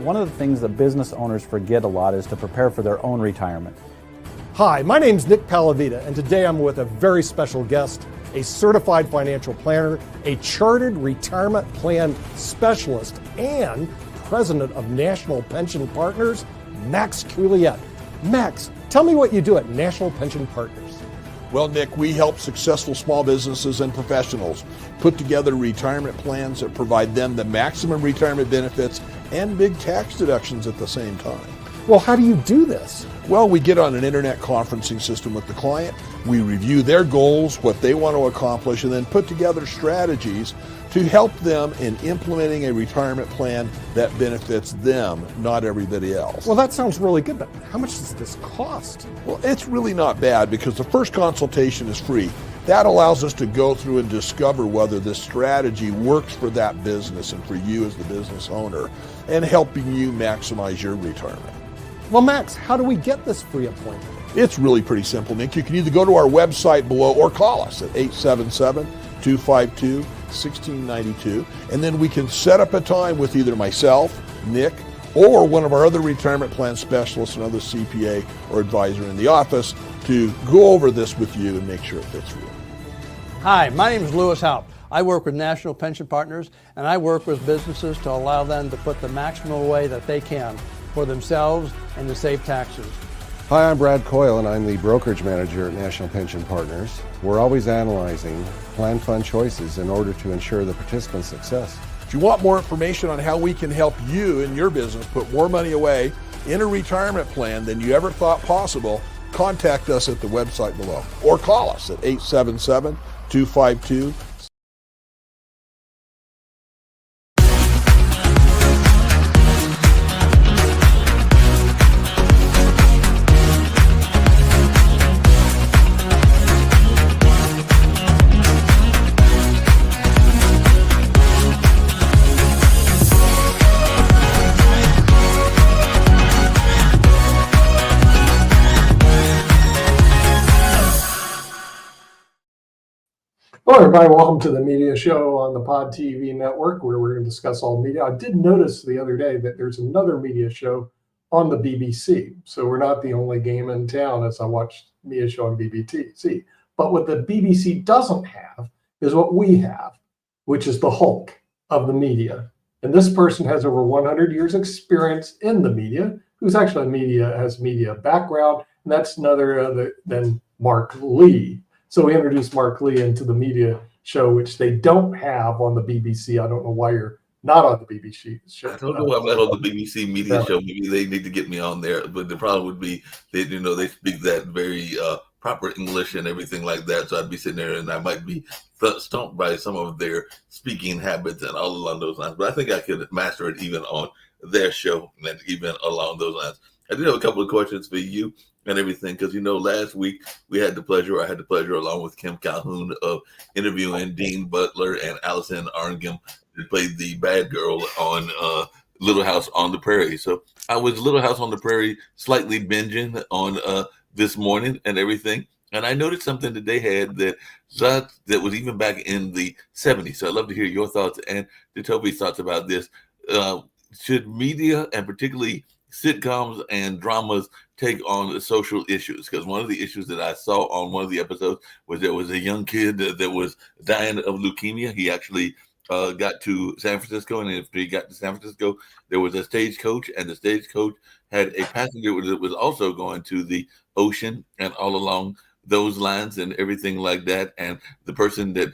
one of the things that business owners forget a lot is to prepare for their own retirement. Hi, my name's Nick Palavita, and today I'm with a very special guest, a certified financial planner, a chartered retirement plan specialist, and president of National Pension Partners, Max Couliet. Max, tell me what you do at National Pension Partners. Well, Nick, we help successful small businesses and professionals put together retirement plans that provide them the maximum retirement benefits and big tax deductions at the same time. Well, how do you do this? Well, we get on an internet conferencing system with the client. We review their goals, what they want to accomplish, and then put together strategies to help them in implementing a retirement plan that benefits them, not everybody else. Well, that sounds really good, but how much does this cost? Well, it's really not bad because the first consultation is free. That allows us to go through and discover whether this strategy works for that business and for you as the business owner and helping you maximize your retirement. Well, Max, how do we get this free appointment? It's really pretty simple, Nick. You can either go to our website below or call us at 877-252-1692, and then we can set up a time with either myself, Nick, or one of our other retirement plan specialists, another CPA or advisor in the office to go over this with you and make sure it fits for you. Hi, my name is Lewis Haupt. I work with National Pension Partners, and I work with businesses to allow them to put the maximum away that they can for themselves and to save taxes. Hi, I'm Brad Coyle, and I'm the brokerage manager at National Pension Partners. We're always analyzing plan fund choices in order to ensure the participant's success. If you want more information on how we can help you and your business put more money away in a retirement plan than you ever thought possible, contact us at the website below or call us at 877-252-1692. Hello, everybody. Welcome to the media show on the Pod TV network, where we're going to discuss all media. I did notice the other day that there's another media show on the BBC. So we're not the only game in town as I watched media show on BBC. But what the BBC doesn't have is what we have, which is the Hulk of the media. And this person has over 100 years experience in the media, who's actually has media background, and that's none other than Mark Lee. So we introduced Mark Lee into the media show, which they don't have on the BBC. I don't know why you're not on the BBC show. I don't know why I'm not on the BBC media show. Maybe they need to get me on there. But the problem would be that, they speak that very proper English and everything like that. So I'd be sitting there and I might be stumped by some of their speaking habits and all along those lines. But I think I could master it even on their show and even along those lines. I do have a couple of questions for you and everything, because last week I had the pleasure along with Kim Calhoun of interviewing Dean Butler and Allison Arngem, who played the bad girl on Little House on the Prairie. So I was Little House on the Prairie slightly binging on this morning and everything, and I noticed something that they had that was even back in the 70s. So I'd love to hear your thoughts and to Toby's thoughts about this. Should media, and particularly sitcoms and dramas, take on the social issues? Because one of the issues that I saw on one of the episodes was there was a young kid that was dying of leukemia. He actually got to San Francisco, and after he got to San Francisco, there was a stagecoach, and the stagecoach had a passenger that was also going to the ocean and all along those lines and everything like that. And the person that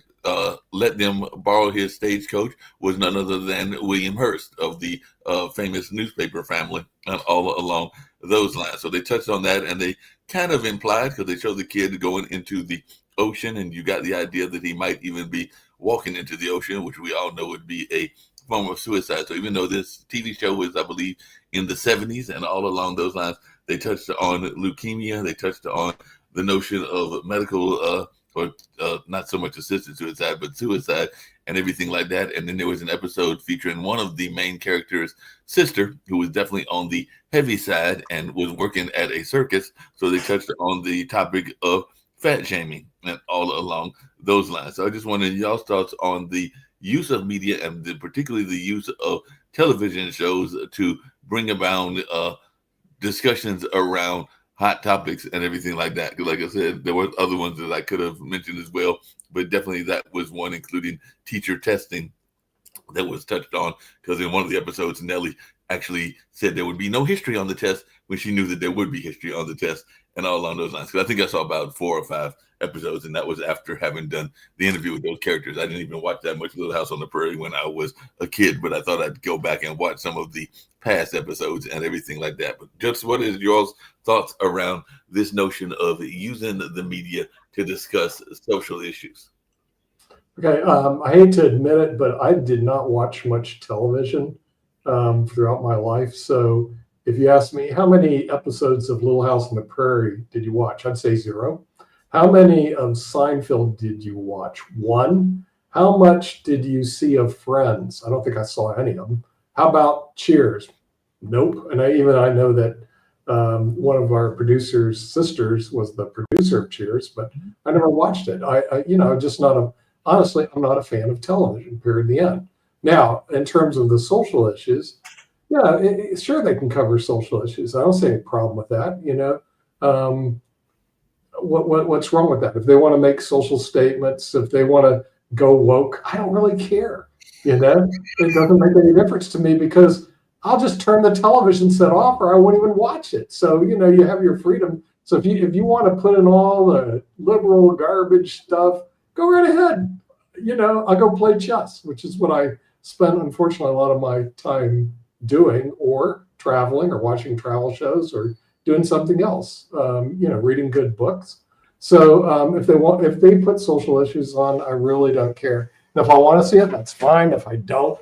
let them borrow his stagecoach was none other than William Hearst of the famous newspaper family and all along those lines. So they touched on that, and they kind of implied, because they showed the kid going into the ocean, and you got the idea that he might even be walking into the ocean, which we all know would be a form of suicide. So even though this TV show was, I believe, in the 70s and all along those lines, they touched on leukemia, they touched on the notion of medical or not so much assisted suicide, but suicide and everything like that. And then there was an episode featuring one of the main characters' sister, who was definitely on the heavy side and was working at a circus. So they touched on the topic of fat shaming and all along those lines. So I just wanted y'all's thoughts on the use of media and particularly the use of television shows to bring about discussions around hot topics and everything like that. Like I said, there were other ones that I could have mentioned as well, but definitely that was one, including teacher testing, that was touched on, because in one of the episodes, Nellie actually said there would be no history on the test when she knew that there would be history on the test, and all along those lines. Because I think I saw about 4 or 5 episodes, and that was after having done the interview with those characters. I didn't even watch that much Little House on the Prairie when I was a kid, but I thought I'd go back and watch some of the past episodes and everything like that. But just what is your thoughts around this notion of using the media to discuss social issues? Okay, I hate to admit it, but I did not watch much television throughout my life. So if you ask me, how many episodes of Little House on the Prairie did you watch? I'd say 0. How many of Seinfeld did you watch? 1. How much did you see of Friends? I don't think I saw any of them. How about Cheers? Nope. And I know that one of our producer's sisters was the producer of Cheers, but I never watched it. Honestly, I'm not a fan of television, period, the end. Now, in terms of the social issues, yeah, sure, they can cover social issues. I don't see any problem with that, What's wrong with that? If they want to make social statements, if they want to go woke, I don't really care, It doesn't make any difference to me, because I'll just turn the television set off, or I won't even watch it. So, you have your freedom. So if you want to put in all the liberal garbage stuff, go right ahead. I'll go play chess, which is what I spend, unfortunately, a lot of my time doing, or traveling, or watching travel shows, or doing something else, reading good books. So if they put social issues on, I really don't care. And if I want to see it, that's fine. If I don't,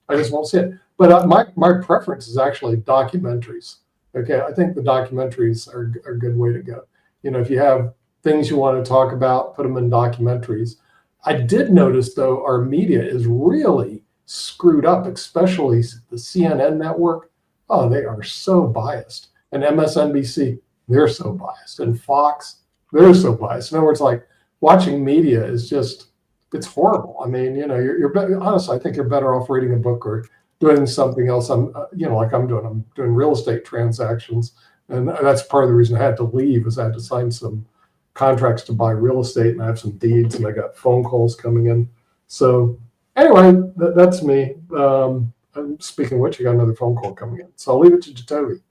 I just won't see it. But my preference is actually documentaries. Okay, I think the documentaries are a good way to go. If you have things you want to talk about, put them in documentaries. I did notice, though, our media is really screwed up, especially the CNN network. Oh, they are so biased. And MSNBC, they're so biased. And Fox, they're so biased. In other words, like, watching media is just, it's horrible. I mean, you're honestly, I think you're better off reading a book or doing something else. I'm doing real estate transactions. And that's part of the reason I had to leave, is I had to sign some contracts to buy real estate, and I have some deeds, and I got phone calls coming in. So anyway, that's me. Speaking of which, I got another phone call coming in. So I'll leave it to Jacoby.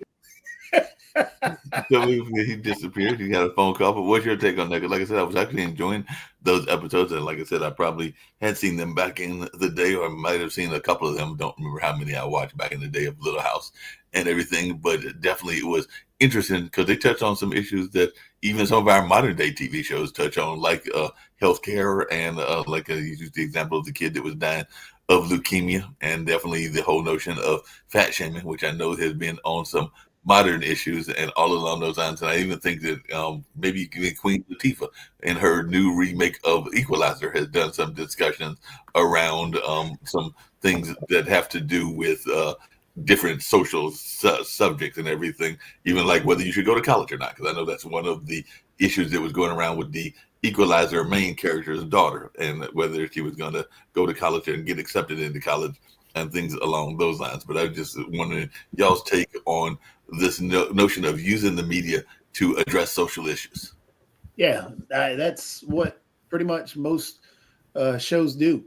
So he disappeared. He got a phone call. But what's your take on that? 'Cause like I said, I was actually enjoying those episodes, and like I said, I probably had seen them back in the day, or might have seen a couple of them. Don't remember how many I watched back in the day of Little House and everything. But definitely, it was interesting because they touched on some issues that even some of our modern day TV shows touch on, like healthcare, and you used the example of the kid that was dying of leukemia, and definitely the whole notion of fat shaming, which I know has been on some modern issues and all along those lines. And I even think that maybe Queen Latifah in her new remake of Equalizer has done some discussions around some things that have to do with different social subjects and everything, even like whether you should go to college or not. Because I know that's one of the issues that was going around with the Equalizer main character's daughter, and whether she was going to go to college and get accepted into college and things along those lines. But I just wondering y'all's take on this notion of using the media to address social issues. Yeah, that's what pretty much most shows do.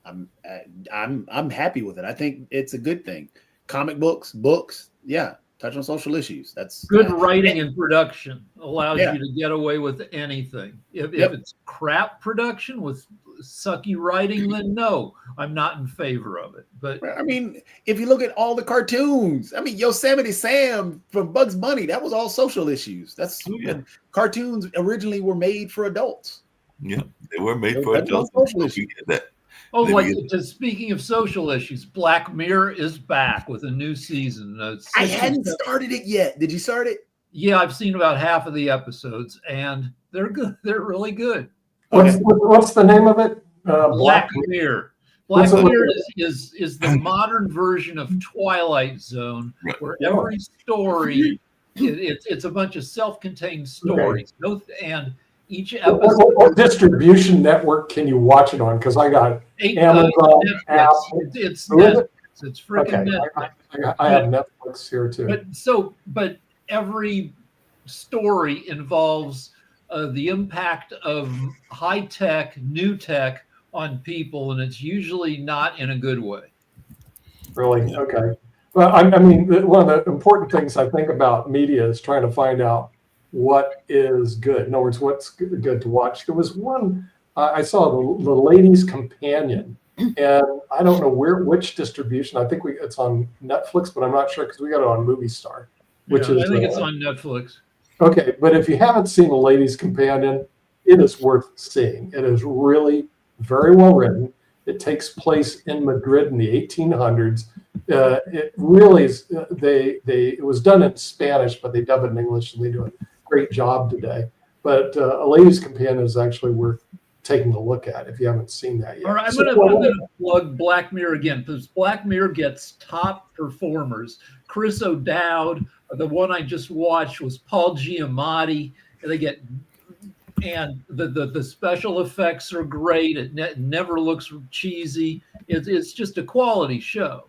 I'm happy with it. I think it's a good thing. Comic books, yeah, touch on social issues. That's good writing and production allows you to get away with anything. If it's crap production with sucky writing, then no, I'm not in favor of it. But I mean, if you look at all the cartoons, I mean, Yosemite Sam from Bugs Bunny, that was all social issues. That's when cartoons originally were made for adults. Yeah, they were made for adults. Social issues. Speaking of social issues, Black Mirror is back with a new season. I hadn't started it yet. Did you start it? Yeah, I've seen about half of the episodes, and they're good. They're really good. What's the name of it? Black Mirror. Black Mirror is the modern version of Twilight Zone, where every story it's a bunch of self-contained stories. And Each What, episode. what distribution network can you watch it on? Because I got Amazon, Netflix. Apple. It's Who is Netflix. it? It's freaking Okay, Netflix. I have Netflix here too. But every story involves the impact of high tech, new tech on people, and it's usually not in a good way. Really? Okay. Well, I mean, one of the important things I think about media is trying to find out what is good. In other words, what's good to watch. There was one I saw, the Ladies' Companion, and I don't know which distribution. I think it's on Netflix, but I'm not sure because we got it on Movie Star, which is I think it's on Netflix. Okay, but if you haven't seen The Ladies' Companion, it is worth seeing. It is really very well written. It takes place in Madrid in the 1800s. It really is. It was done in Spanish, but they dub it in English, and they do a great job today. But A Ladies' Companion is actually worth taking a look at if you haven't seen that yet. All right, I'm going to plug Black Mirror again, because Black Mirror gets top performers. Chris O'Dowd, the one I just watched was Paul Giamatti. And the special effects are great. It never looks cheesy. It's just a quality show.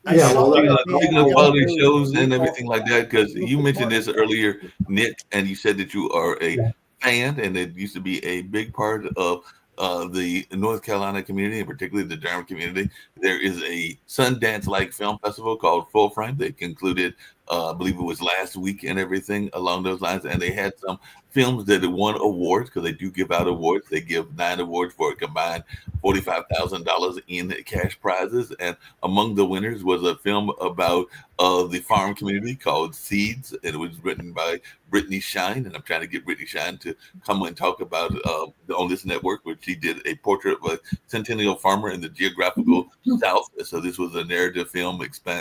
Yeah, speaking of quality shows and everything like that, because you mentioned this earlier, Nick, and you said that you are a fan, and it used to be a big part of the North Carolina community, and particularly the Durham community. There is a Sundance-like film festival called Full Frame. They concluded, I believe it was last week, and everything along those lines. And they had some films that won awards, because they do give out awards. They give 9 awards for a combined $45,000 in cash prizes. And among the winners was a film about the farm community called Seeds. And it was written by Brittany Shine. And I'm trying to get Brittany Shine to come and talk about on this network, where she did a portrait of a centennial farmer in the geographical South. So this was a narrative film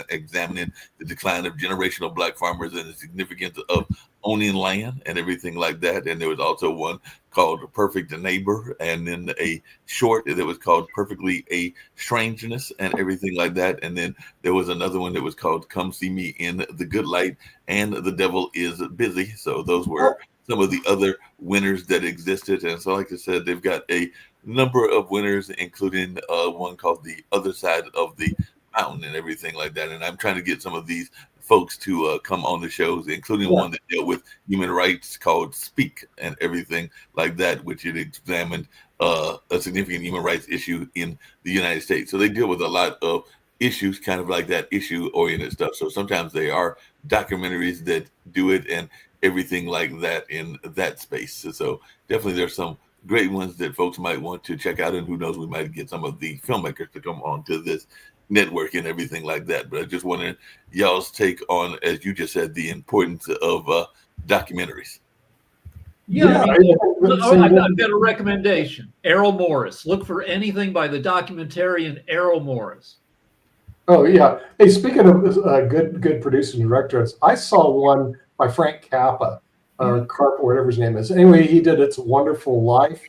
examining the decline of generational Black farmers and the significance of owning land and everything like that. And there was also one called Perfect Neighbor, and then a short that was called Perfectly a Strangeness and everything like that. And then there was another one that was called Come See Me in the Good Light and The Devil is Busy. So those were some of the other winners that existed. And so, like I said, they've got a number of winners, including one called The Other Side of the Mountain and everything like that. And I'm trying to get some of these folks to come on the shows, including one that dealt with human rights called Speak and everything like that, which it examined a significant human rights issue in the United States. So they deal with a lot of issues, kind of like that issue-oriented stuff. So sometimes they are documentaries that do it and everything like that in that space. So definitely there's some great ones that folks might want to check out, and who knows, we might get some of the filmmakers to come on to this network and everything like that. But I just wanted y'all's take on, as you just said, the importance of documentaries. I've got a recommendation. Errol Morris. Look for anything by the documentarian Errol Morris. Oh yeah. Hey, speaking of good producer and directors, I saw one by Frank Capra, or Carp, whatever his name is. Anyway, he did It's a Wonderful Life,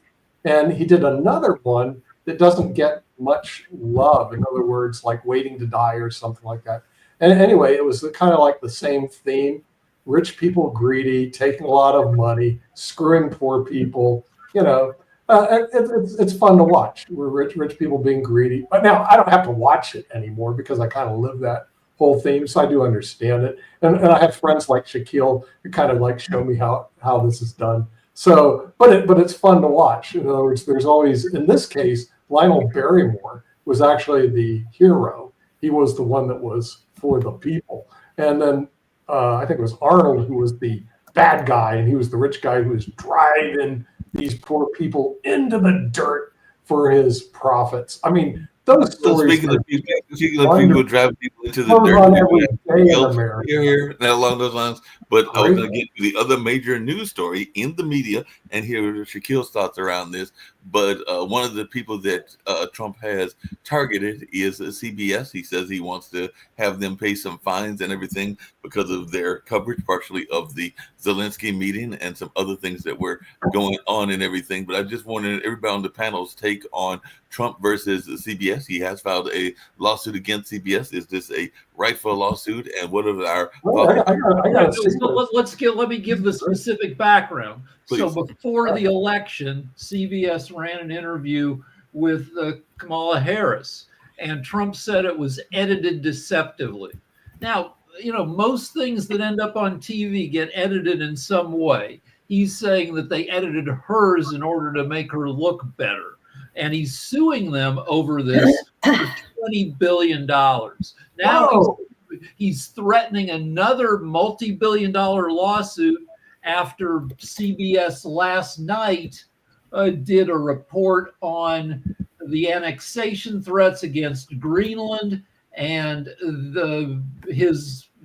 and he did another one that doesn't get much love. In other words, like Waiting to Die or something like that. And anyway, it was kind of like the same theme: rich people greedy, taking a lot of money, screwing poor people. It's fun to watch. We're rich people being greedy. But now I don't have to watch it anymore because I kind of live that whole theme, so I do understand it. And I have friends like Shaquille who kind of like show me how this is done. So, but it's fun to watch. In other words, there's always, in this case, Lionel Barrymore was actually the hero. He was the one that was for the people. And then I think it was Arnold who was the bad guy, and he was the rich guy who was driving these poor people into the dirt for his profits. I mean, those stories. Speaking of people driving people into the dirt, here along those lines. But I was going to get to the other major news story in the media, and hear Shaquille's thoughts around this. But one of the people that Trump has targeted is CBS. He says he wants to have them pay some fines and everything because of their coverage, partially of the Zelensky meeting and some other things that were going on and everything. But I just wanted everybody on the panel's take on Trump versus CBS. He has filed a lawsuit against CBS. Is this a rightful lawsuit, and what are our Well, thoughts? I gotta see this. Let me give the specific background. So Please. before the election, CBS ran an interview with Kamala Harris, and Trump said it was edited deceptively. Now, most things that end up on TV get edited in some way. He's saying that they edited hers in order to make her look better. And he's suing them over this for $20 billion. Now he's threatening another multi-billion dollar lawsuit after CBS last night did a report on the annexation threats against Greenland and the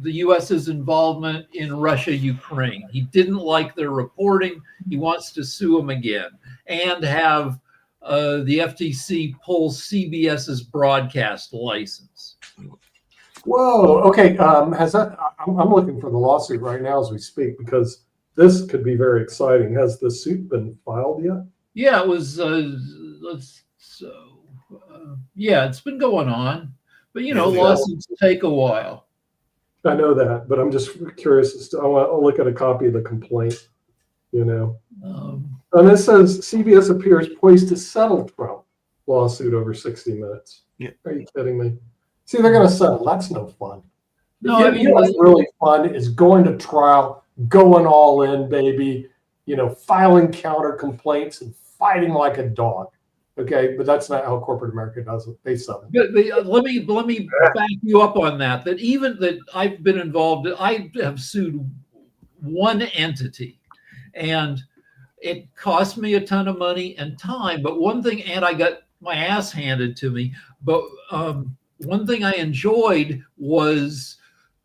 U.S.'s involvement in Russia-Ukraine. He didn't like their reporting. He wants to sue them again and have the FTC pull CBS's broadcast license. Whoa. Okay. I'm looking for the lawsuit right now as we speak because this could be very exciting. Has the suit been filed yet? Yeah, it was. It's been going on, but lawsuits take a while. I know that, but I'm just curious as to. I'll look at a copy of the complaint. And it says CBS appears poised to settle Trump lawsuit over 60 Minutes. Yeah. Are you kidding me? See, they're going to settle. That's no fun. No, what's really fun is going to trial, going all in, baby. Filing counter complaints and fighting like a dog. Okay, but that's not how corporate America does it. They settle. But let me back you up on that. That even that I've been involved. I have sued one entity, and it cost me a ton of money and time. But one thing, and I got my ass handed to me. But one thing I enjoyed was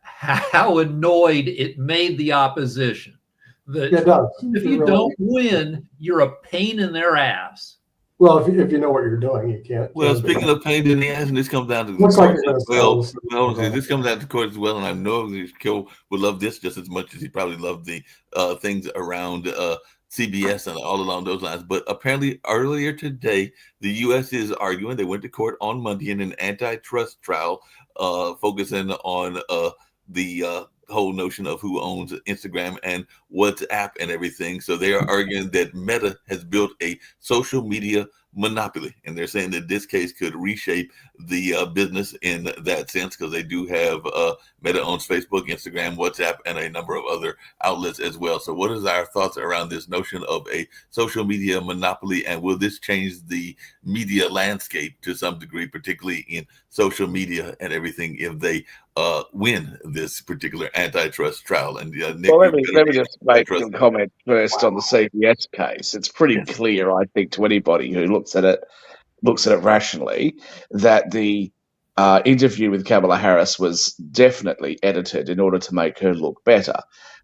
how annoyed it made the opposition. That it does. If you don't win, you're a pain in their ass. Well, if you know what you're doing, you can't. Well, speaking of pain in the ass, and this comes down to the Looks court like as well. This comes down to the court as well, and I know that Kill would love this just as much as he probably loved the things around CBS and all along those lines. But apparently earlier today, the U.S. is arguing. They went to court on Monday in an antitrust trial, focusing on the whole notion of who owns Instagram and WhatsApp and everything. So they are arguing that Meta has built a social media monopoly, and they're saying that this case could reshape the business in that sense, because they do have Meta owns Facebook, Instagram, WhatsApp, and a number of other outlets as well. So what is our thoughts around this notion of a social media monopoly, and will this change the media landscape to some degree, particularly in social media and everything, if they win this particular antitrust trial? And Nick, let me just make a comment first on the CBS case. It's pretty clear, I think, to anybody who looks at it rationally, that the interview with Kamala Harris was definitely edited in order to make her look better.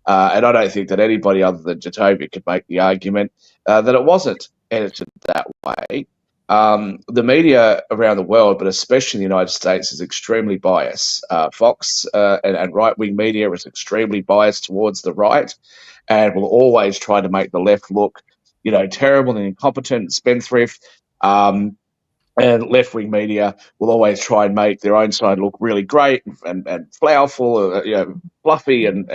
And I don't think that anybody other than Jatovia could make the argument that it wasn't edited that way. The media around the world, but especially in the United States, is extremely biased. Fox and right-wing media is extremely biased towards the right, and will always try to make the left look, terrible and incompetent and spendthrift. And left-wing media will always try and make their own side look really great and flowerful, fluffy, and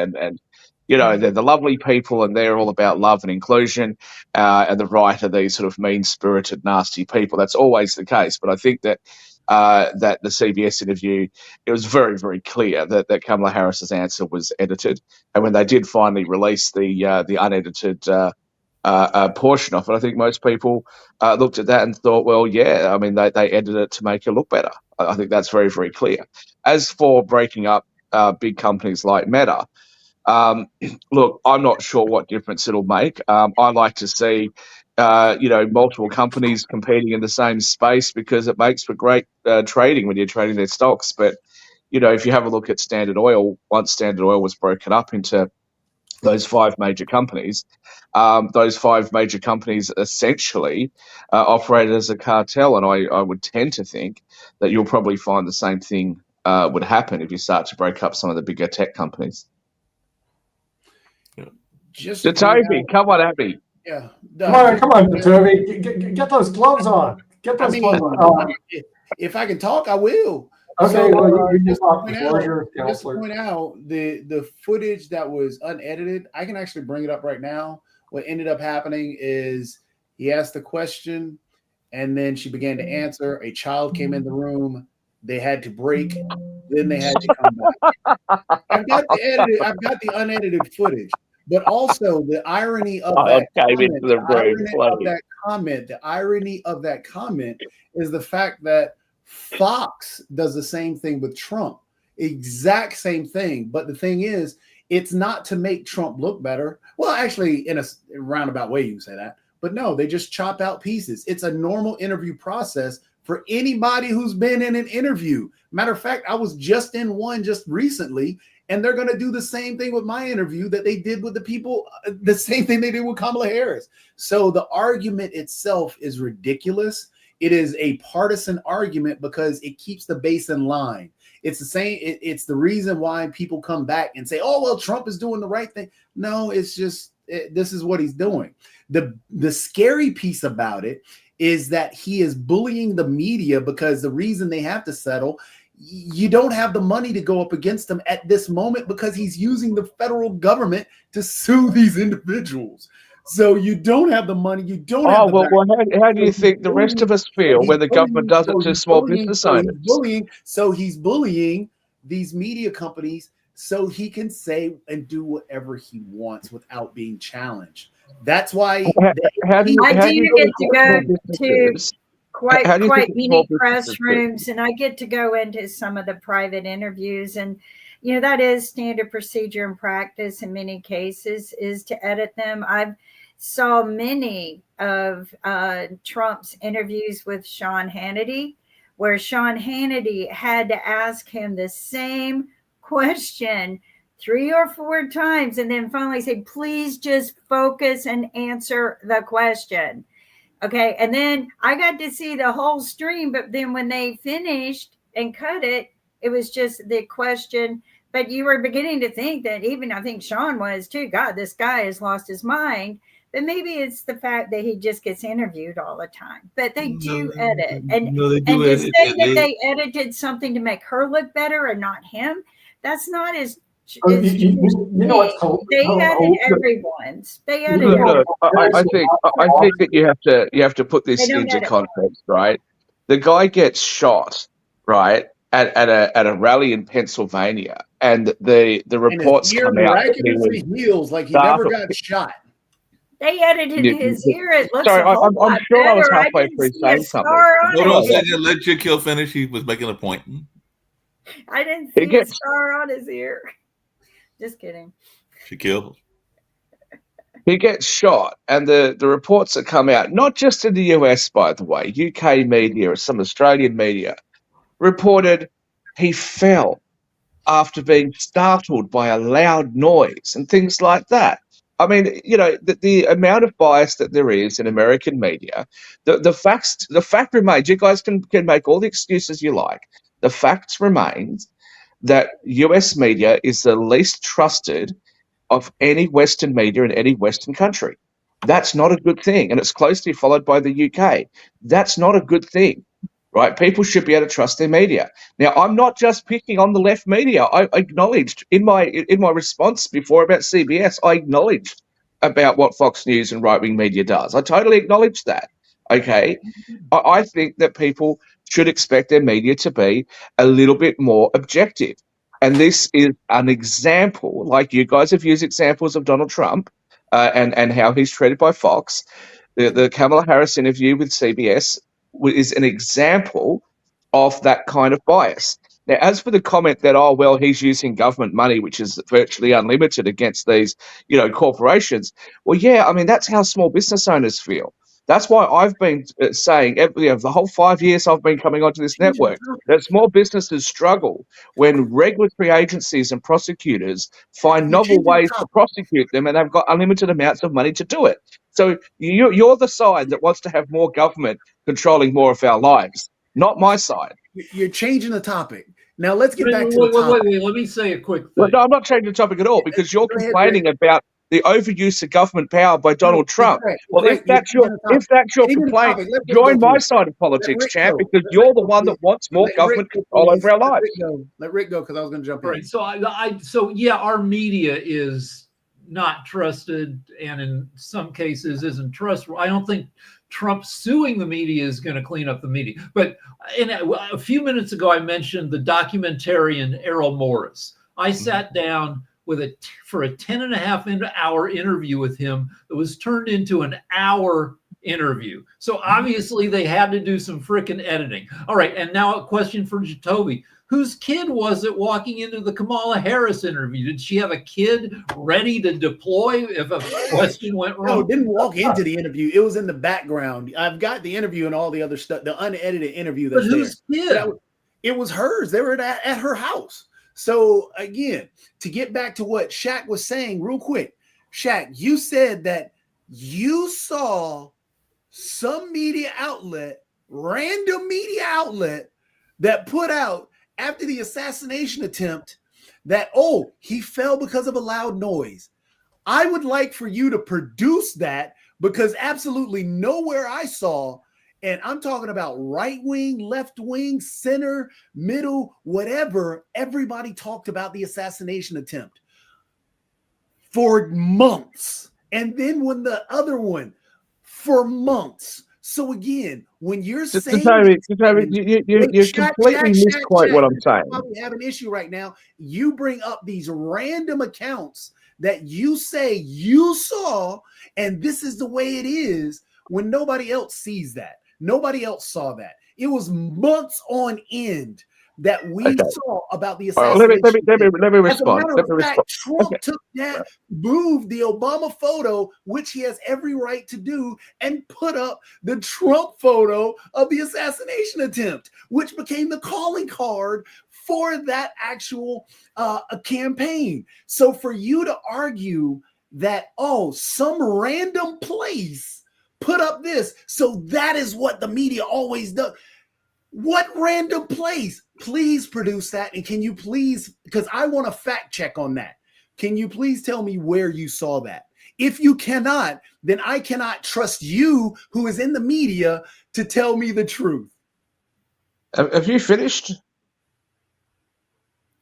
they're the lovely people, and they're all about love and inclusion. And the right are these sort of mean-spirited, nasty people. That's always the case. But I think that that the CBS interview, it was very, very clear that Kamala Harris's answer was edited. And when they did finally release the unedited portion of it, I think most people looked at that and thought, well, yeah, I mean, they edited it to make her look better. I think that's very, very clear. As for breaking up big companies like Meta, look, I'm not sure what difference it'll make. I like to see, multiple companies competing in the same space, because it makes for great trading when you're trading their stocks. But, if you have a look at Standard Oil, once Standard Oil was broken up into those five major companies, essentially operated as a cartel. And I would tend to think that you'll probably find the same thing would happen if you start to break up some of the bigger tech companies. Toby, come on, Abby. Yeah. Come on, Toby. Get those gloves on. Get those gloves on. If I can talk, I will. Okay, well, you just just off the point floor out, here, just to Counselor. point out the footage that was unedited. I can actually bring it up right now. What ended up happening is he asked the question, and then she began to answer. A child came in the room. They had to break. Then they had to come back. I've got the unedited footage. But also the irony of that comment is the fact that Fox does the same thing with Trump. Exact same thing. But the thing is, it's not to make Trump look better. Well, actually, in a roundabout way, you can say that. But no, they just chop out pieces. It's a normal interview process for anybody who's been in an interview. Matter of fact, I was just in one just recently, and they're going to do the same thing with my interview that they did with the people, the same thing they did with Kamala Harris. So the argument itself is ridiculous. It is a partisan argument because it keeps the base in line. It's the same. It's the reason why people come back and say, oh, well, Trump is doing the right thing. No, it's just this is what he's doing. The scary piece about it is that he is bullying the media because the reason they have to settle, you don't have the money to go up against him at this moment because he's using the federal government to sue these individuals. So you don't have the money. You don't have the well, how do you think the rest of us feel when the government does it to small business owners? So he's bullying these media companies so he can say and do whatever he wants without being challenged. That's why I do get to go to quite many press rooms, and I get to go into some of the private interviews, and that is standard procedure and practice in many cases is to edit them. I've saw many of Trump's interviews with Sean Hannity, where Sean Hannity had to ask him the same question 3 or 4 times, and then finally say, please just focus and answer the question. Okay. And then I got to see the whole stream, but then when they finished and cut it, it was just the question. But you were beginning to think that even I think Sean was too, God, this guy has lost his mind. But maybe it's the fact that he just gets interviewed all the time. But they do edit. And to say that they edited something to make her look better and not him, that's not as they added everyone's. They added everyone's. I think that you have to put this into context, right? The guy gets shot, right, at a rally in Pennsylvania, and the reports come out. Miraculously heals like he never got shot. They edited his ear. It looks sorry, a whole lot I'm sure I was better. halfway through saying something. Hold on a second. Let Shaquille finish. He was making a point. I didn't see a scar on his ear. Just kidding. Shaquille. He gets shot, and the reports that come out, not just in the US, by the way, UK media, some Australian media, reported he fell after being startled by a loud noise and things like that. I mean, the amount of bias that there is in American media, the fact remains, you guys can make all the excuses you like. The fact remains that US media is the least trusted of any Western media in any Western country. That's not a good thing. And it's closely followed by the UK. That's not a good thing, right? People should be able to trust their media. Now, I'm not just picking on the left media. I acknowledged in my response before about CBS, I acknowledged about what Fox News and right-wing media does. I totally acknowledge that. Okay. I think that people should expect their media to be a little bit more objective. And this is an example, like you guys have used examples of Donald Trump and how he's treated by Fox. The Kamala Harris interview with CBS is an example of that kind of bias. Now, as for the comment that, oh, well, he's using government money, which is virtually unlimited against these, corporations. Well, yeah, I mean, that's how small business owners feel. That's why I've been saying the whole 5 years I've been coming onto this network that small businesses struggle when regulatory agencies and prosecutors find novel ways to prosecute them, and they've got unlimited amounts of money to do it. So you're the side that wants to have more government controlling more of our lives, not my side. You're changing the topic. Now let's get back to the topic. Wait, let me say a quick thing. Well, no, I'm not changing the topic at all because you're complaining about the overuse of government power by Donald Trump. Correct. Well, Correct. if that's your complaint, join my side of politics, champ, because you're the one that wants more government control over our lives. Let Rick go, because I was going to jump in. Right. So yeah, our media is not trusted, and in some cases isn't trustworthy. I don't think Trump suing the media is going to clean up the media. But a few minutes ago, I mentioned the documentarian Errol Morris. I sat down for a 10.5-hour interview with him that was turned into an hour interview. So obviously they had to do some freaking editing. All right, and now a question for Jacoby. Whose kid was it walking into the Kamala Harris interview? Did she have a kid ready to deploy if a question went wrong? No, it didn't walk into the interview. It was in the background. I've got the interview and all the other stuff, the unedited interview. That's but whose kid? It was hers. They were at her house. So again, to get back to what Shaq was saying real quick, Shaq, you said that you saw some media outlet, random media outlet, that put out after the assassination attempt that, oh, he fell because of a loud noise. I would like for you to produce that, because absolutely nowhere I saw, and I'm talking about right wing, left wing, center, middle, whatever, everybody talked about the assassination attempt for months. And then when the other one for months. So again, when you're saying you completely misquote what I'm saying. We have an issue right now. You bring up these random accounts that you say you saw, and this is the way it is, when nobody else sees that. Nobody else saw that. It was months on end that we saw about the assassination. Let me respond. Trump took that, moved the Obama photo, which he has every right to do, and put up the Trump photo of the assassination attempt, which became the calling card for that actual campaign. So for you to argue that, oh, some random place put up this, so that is what the media always does. What random place? Please produce that. And can you please, because I want a fact check on that. Can you please tell me where you saw that? If you cannot, then I cannot trust you, who is in the media, to tell me the truth. Have you finished?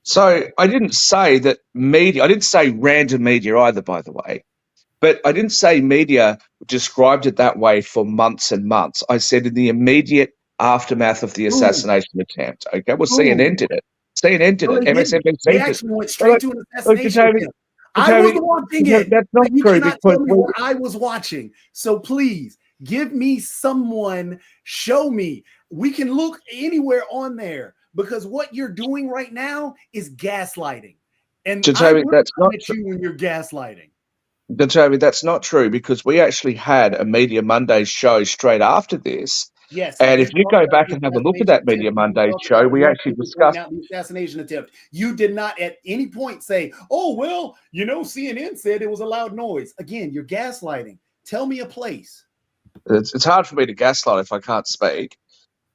So I didn't say that media, I didn't say random media either, by the way. But I didn't say media described it that way for months and months. I said in the immediate aftermath of the assassination attempt. Okay, well, CNN did it. CNN did it. MSNBC they actually went straight to an assassination attempt. I was watching it. That's not you true, cannot tell me what I was watching. So please give me someone. Show me. We can look anywhere on there, because what you're doing right now is gaslighting. And that's not you when you're gaslighting. Jacoby, that's not true, because we actually had a Media Mondays show straight after this. Yes. And if you go back and have a look at that Media Mondays show, we actually discussed the assassination attempt. You did not at any point say, oh, well, you know, CNN said it was a loud noise. Again, you're gaslighting. Tell me a place. It's hard for me to gaslight if I can't speak.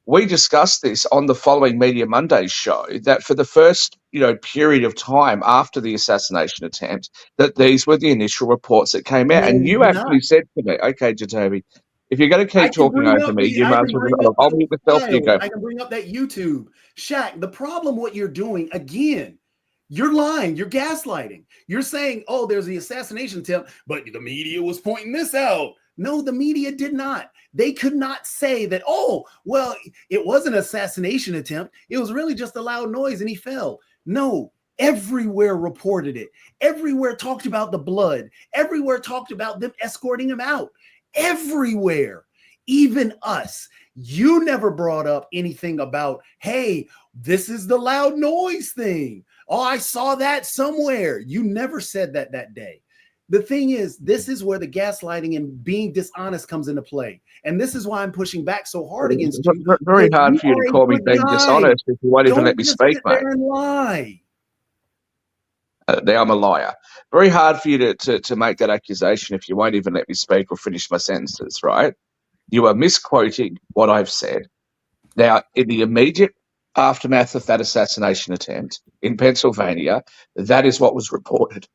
We discussed this on the following Media Mondays show, that for the first, period of time after the assassination attempt, that these were the initial reports that came out. And you actually said to me, okay, Jacoby, if you're going to keep talking over me, you might as well. I'll mute myself. You go. I can bring up that YouTube. Shaq, the problem, what you're doing, again, you're lying. You're gaslighting. You're saying, oh, there's the assassination attempt, but the media was pointing this out. No, the media did not. They could not say that, oh, well, it was an assassination attempt. It was really just a loud noise and he fell. No, everywhere reported it. Everywhere talked about the blood. Everywhere talked about them escorting him out. Everywhere, even us. You never brought up anything about, hey, this is the loud noise thing. Oh, I saw that somewhere. You never said that day. The thing is, this is where the gaslighting and being dishonest comes into play. And this is why I'm pushing back so hard against you. It's very hard for you to call me being dishonest if you won't even let me speak, mate. And lie. Now I'm a liar. Very hard for you to make that accusation if you won't even let me speak or finish my sentences, right? You are misquoting what I've said. Now, in the immediate aftermath of that assassination attempt in Pennsylvania, that is what was reported.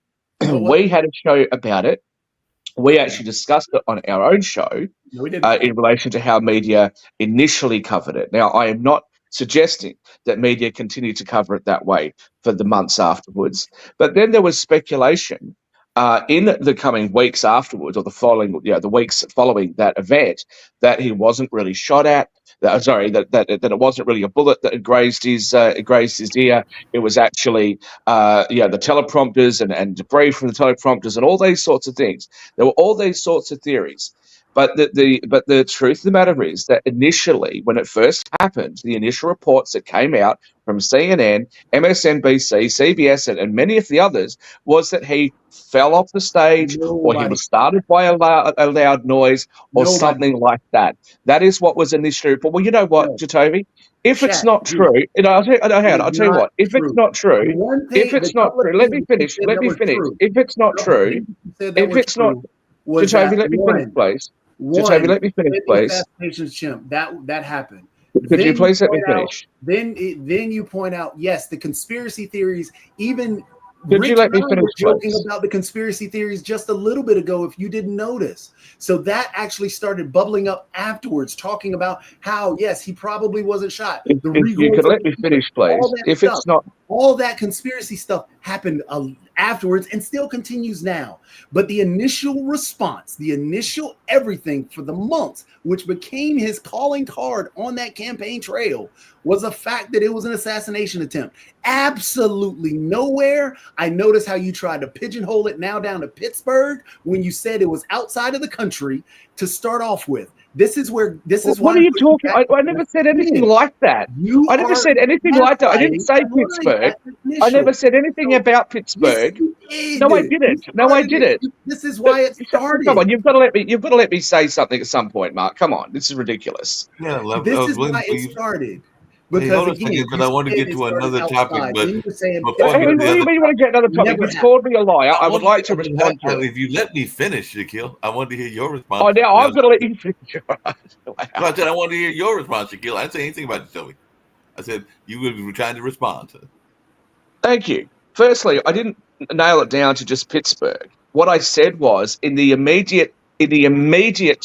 We had a show about it. We actually discussed it on our own show in relation to how media initially covered it. Now, I am not suggesting that media continued to cover it that way for the months afterwards, but then there was speculation in the coming weeks afterwards, or the weeks following that event, that he wasn't really shot at. That it wasn't really a bullet that had grazed his ear. It was actually the teleprompters and debris from the teleprompters and all these sorts of things. There were all these sorts of theories. But the truth of the matter is that initially, when it first happened, the initial reports that came out from CNN, MSNBC, CBS, and many of the others was that he fell off the stage, or he was startled by a loud noise, or something like that. That is what was initially. But well, you know what, Jacoby? If it's not true, I'll tell you what. If it's not true, let me finish. If it's not true, Jacoby, let me finish, please. Jacoby, let me finish, please. That happened. Could you please let me finish? Then you point out, yes, the conspiracy theories, even Could you let me finish, was joking please? about the conspiracy theories just a little bit ago, if you didn't notice. So that actually started bubbling up afterwards, talking about how, yes, he probably wasn't shot. If you could let me finish, please. If it's not... All that conspiracy stuff happened afterwards and still continues now. But the initial response, the initial everything for the months, which became his calling card on that campaign trail, was the fact that it was an assassination attempt. Absolutely nowhere. I noticed how you tried to pigeonhole it now down to Pittsburgh when you said it was outside of the country to start off with. This is why. What are you talking? I never said anything like that. I never said anything like that. I didn't say Pittsburgh. I never said anything about Pittsburgh. No, I didn't. No, I didn't. This is why it started. Come on, you've got to let me say something at some point, Mark. Come on, this is ridiculous. Yeah, this is why it started. Because I want to get to another topic, but before you want to get another topic, he's called me a liar. I would like to respond to it. If you let me finish, Shaquille, I want to hear your response. Oh, now I've got to let you finish. I said I want to hear your response, Shaquille. I didn't say anything about you, Joey. I said you were trying to respond to it. Thank you. Firstly, I didn't nail it down to just Pittsburgh. What I said was in the immediate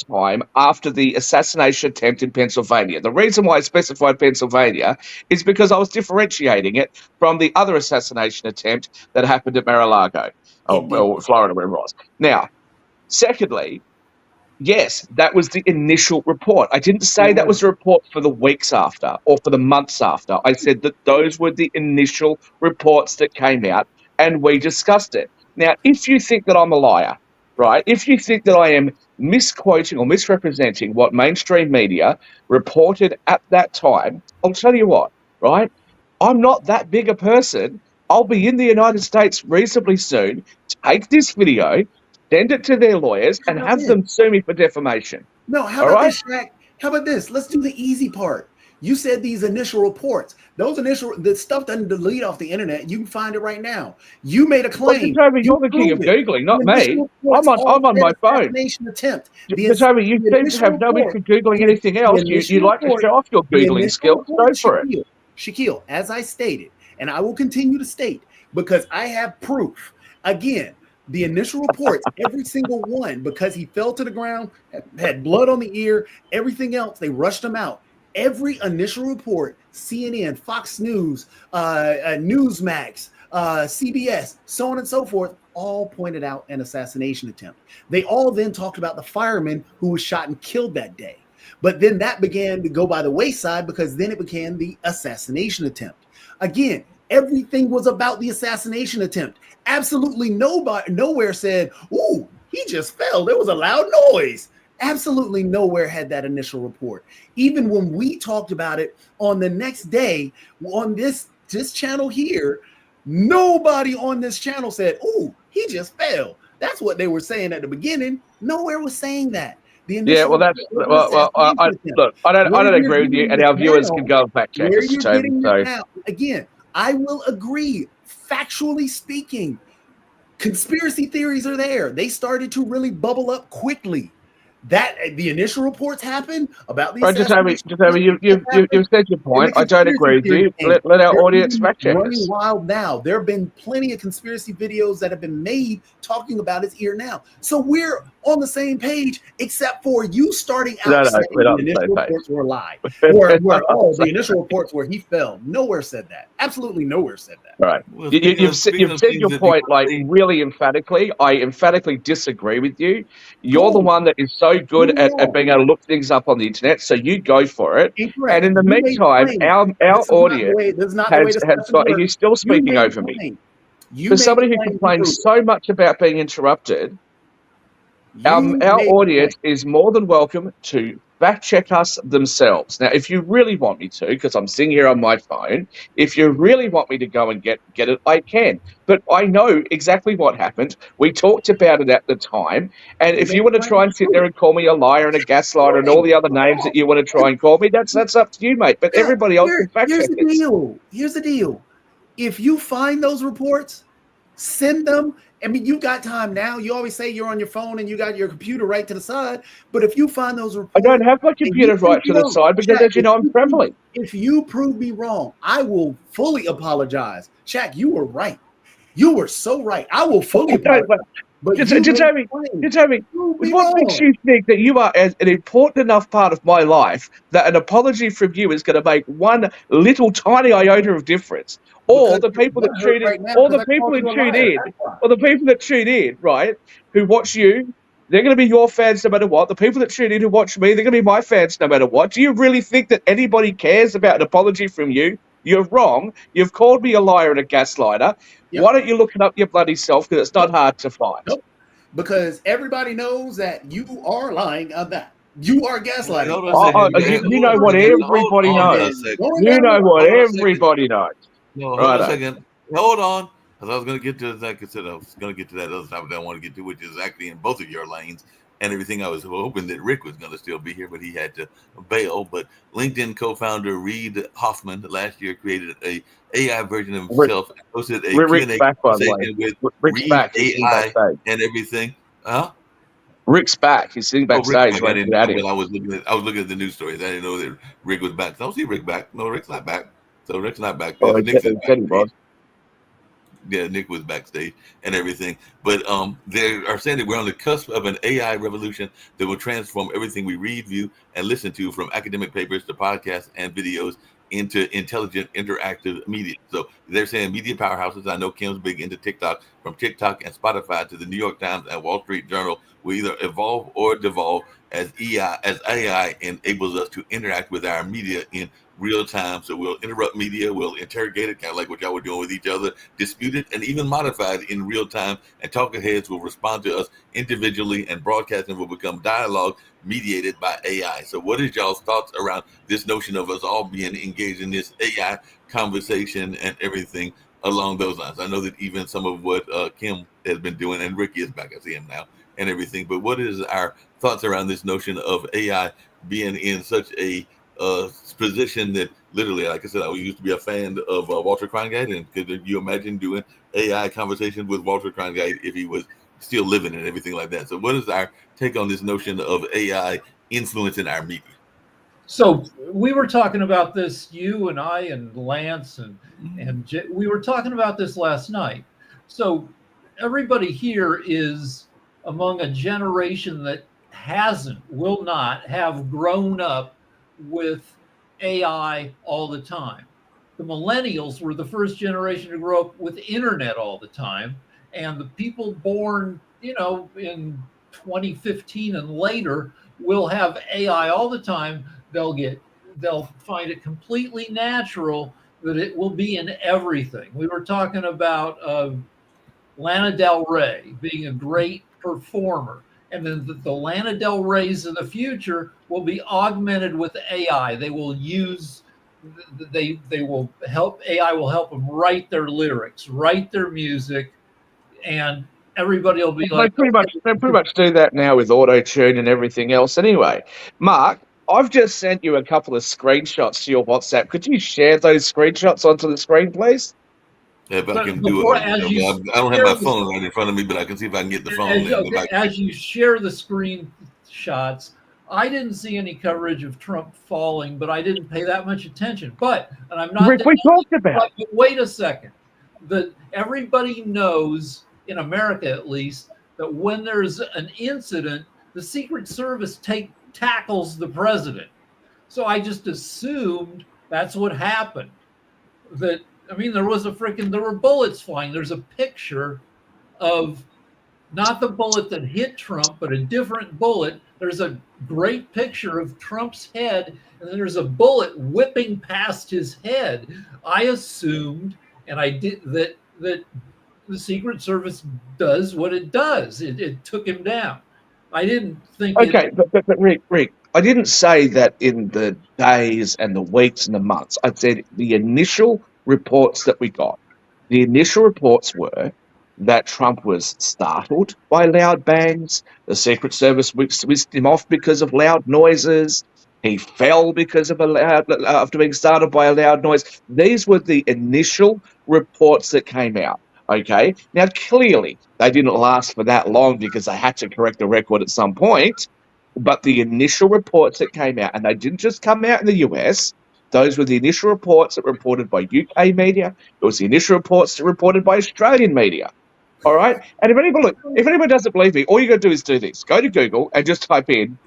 time after the assassination attempt in Pennsylvania. The reason why I specified Pennsylvania is because I was differentiating it from the other assassination attempt that happened at Mar-a-Lago, or Florida, wherever it was. Now, secondly, yes, that was the initial report. I didn't say that was a report for the weeks after or for the months after. I said that those were the initial reports that came out, and we discussed it. Now, if you think that I'm a liar, right, if you think that I am misquoting or misrepresenting what mainstream media reported at that time, I'll tell you what, right, I'm not that big a person. I'll be in the United States reasonably soon. Take this video, send it to their lawyers, and have them sue me for defamation. No, how about this, Shaq? How about this? Let's do the easy part. You said these initial reports. The stuff doesn't delete off the internet. You can find it right now. You made a claim. But you're the king of Googling, not me. I'm on my phone. Attempt. But you seem to have no interest in Googling anything else. You like to show off your Googling skills. Go for it. Shaquille, as I stated, and I will continue to state, because I have proof. Again, the initial reports, every single one, because he fell to the ground, had blood on the ear, everything else, they rushed him out. Every initial report, CNN, Fox News, Newsmax, CBS, so on and so forth, all pointed out an assassination attempt. They all then talked about the fireman who was shot and killed that day. But then that began to go by the wayside because then it became the assassination attempt. Again, everything was about the assassination attempt. Absolutely nowhere said, ooh, he just fell. There was a loud noise. Absolutely nowhere had that initial report. Even when we talked about it on the next day on this channel here, nobody on this channel said, "Oh, he just fell." That's what they were saying at the beginning. Nowhere was saying that. Yeah, well, that's look. I don't agree with you, and our viewers can go and fact check us. So again, I will agree. Factually speaking, conspiracy theories are there. They started to really bubble up quickly. that the initial reports happened about these. Right, just have you've said your point. I don't agree with you. Let our audience fact check running this. wild now. There have been plenty of conspiracy videos that have been made talking about it here now. So we're on the same page, except for you starting out saying the initial reports were a lie. The initial reports where he fell. Nowhere said that. Absolutely nowhere said that. All right. Well, You've said your point like really emphatically. I emphatically disagree with you. You're the one that is so good at being able to look things up on the internet, so you go for it. Incorrect. And in the meantime, our audience has got, and you're still speaking over me. For somebody who complains so much about being interrupted, our audience is more than welcome to fact check us themselves. Now, if you really want me to, because I'm sitting here on my phone, if you really want me to go and get it, I can. But I know exactly what happened. We talked about it at the time. And if you want to try and sit there and call me a liar and a gaslighter and all the other names that you want to try and call me, that's up to you, mate. But everybody else can fact check it. Here's the deal. If you find those reports, send them. I mean, you got time now. You always say you're on your phone and you got your computer right to the side. But if you find those reports, I don't have my computer right to the side because, as you know, I'm traveling. If you prove me wrong, I will fully apologize. Shaq, you were right. You were so right. I will fully apologize. But tell me, what makes you think that you are an important enough part of my life that an apology from you is going to make one little tiny iota of difference? Or the people that tune in, or the people that tune in, right, who watch you, they're going to be your fans no matter what. The people that tune in who watch me, they're going to be my fans no matter what. Do you really think that anybody cares about an apology from you? You're wrong. You've called me a liar and a gaslighter. Yep. Why don't you look it up your bloody self? Because it's not hard to find. Nope. Because everybody knows that you are lying on that. You are gaslighting. You know what everybody knows. You know what everybody knows. No, hold on a second. Hold on. Because I was going to get to that. Like I said, I was going to get to that other topic that I want to get to, which is actually in both of your lanes and everything. I was hoping that Rick was going to still be here, but he had to bail. But LinkedIn co-founder Reid Hoffman last year created a AI version of himself and posted a Q&A conversation with Reid AI and everything. Huh? Rick's back. He's sitting backstage. I was looking at the news stories. I didn't know that Rick was back. I don't see Rick back. No, Rick's not back. So Rick's not back. Yeah, Nick was backstage and everything. But they are saying that we're on the cusp of an AI revolution that will transform everything we read, view, and listen to, from academic papers to podcasts and videos, into intelligent, interactive media. So they're saying media powerhouses. I know Kim's big into TikTok. From TikTok and Spotify to the New York Times and Wall Street Journal will either evolve or devolve as AI enables us to interact with our media in real time. So we'll interrupt media, we'll interrogate it, kind of like what y'all were doing with each other, dispute it, and even modify it in real time. And talking heads will respond to us individually, and broadcasting will become dialogue mediated by AI. So what is y'all's thoughts around this notion of us all being engaged in this AI conversation and everything along those lines? I know that even some of what Kim has been doing, and Ricky is back, I see him now, and everything. But what is our thoughts around this notion of AI being in such a position that literally, like I said, I used to be a fan of Walter Cronkite, and could you imagine doing AI conversations with Walter Cronkite if he was still living and everything like that? So what is our take on this notion of AI influencing our media? So we were talking about this, you and I and Lance and we were talking about this last night. So everybody here is among a generation that will not have grown up with AI all the time. The millennials were the first generation to grow up with internet all the time. And the people born, in 2015 and later will have AI all the time. They'll find it completely natural that it will be in everything. We were talking about Lana Del Rey being a great performer. And then the Lana Del Reys of the future will be augmented with AI. They will help, AI will help them write their lyrics, write their music, and everybody will be like... They pretty much do that now with auto-tune and everything else anyway. Mark, I've just sent you a couple of screenshots to your WhatsApp. Could you share those screenshots onto the screen, please? Yeah, if I can do it. I don't have my phone right in front of me, but I can see if I can get the phone. As you share the screen shots. I didn't see any coverage of Trump falling, but I didn't pay that much attention. But, and I'm not. Rick, we talked about. But wait a second. That everybody knows, in America at least, that when there's an incident, the Secret Service tackles the president. So I just assumed that's what happened. That, I mean, there were bullets flying. There's a picture of not the bullet that hit Trump, but a different bullet. There's a great picture of Trump's head, and then there's a bullet whipping past his head. I assumed, and I did, that the Secret Service does what it does. It took him down. I didn't think. Okay, but Rick, I didn't say that in the days and the weeks and the months. I said the initial reports that we got. The initial reports were that Trump was startled by loud bangs. The Secret Service whisked him off because of loud noises. He fell because of after being startled by a loud noise. These were the initial reports that came out. Okay. Now, clearly, they didn't last for that long because they had to correct the record at some point. But the initial reports that came out, and they didn't just come out in the US, those were the initial reports that were reported by UK media. It was the initial reports that were reported by Australian media. All right. And if anybody doesn't believe me, all you got to do is do this. Go to Google and just type in